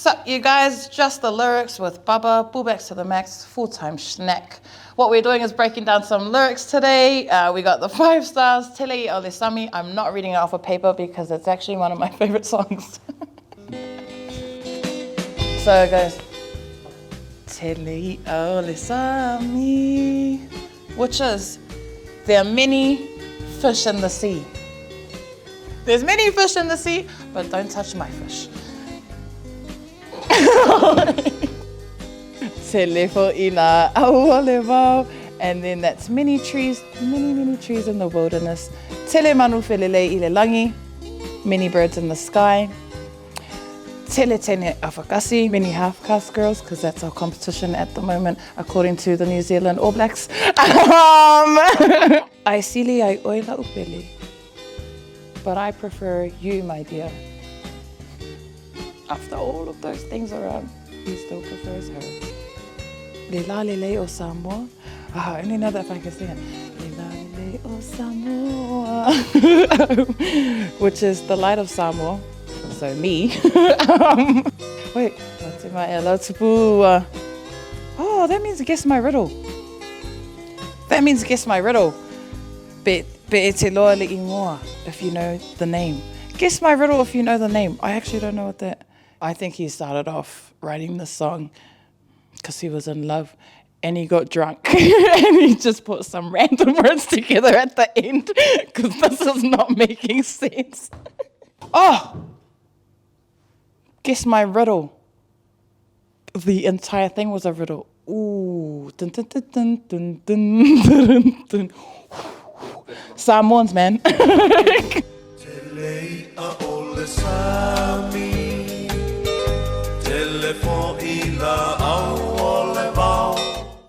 Sup, you guys, just the lyrics with Bubbah, Bubbah to the max, full-time snack. What we're doing is breaking down some lyrics today. We got the 5 stars, Tele I'a Ole Sami. I'm not reading it off of paper because it's actually one of my favorite songs. So it goes, Tele I'a Ole Sami, which is, there are many fish in the sea. There's many fish in the sea, but don't touch my fish. Tele I'a Ole Sami, and then that's many trees in the wilderness. Tele manu felelei I le langi, many birds in the sky. Tele tene awhakasi, many half-caste girls, because that's our competition at the moment, according to the New Zealand All Blacks. I sili ai oila upele, but I prefer you, my dear. After all of those things around, he still prefers her. Le la le Leo'O Samoa. I only know that if I can sing it. Le la le Leo'O Samoa. Which is the light of Samoa. So me. Wait, what's in my elo tupu? Oh, that means guess my riddle. That means guess my riddle. Be te loa le ingoa, if you know the name. Guess my riddle if you know the name. I actually don't know what that. I think he started off writing this song because he was in love and he got drunk and he just put some random words together at the end because this is not making sense. Oh! Guess my riddle. The entire thing was a riddle. Ooh. Dun, dun, dun, dun, dun, dun, dun, dun. Samoans, man. Tele I'a Ole Sami, telefon I la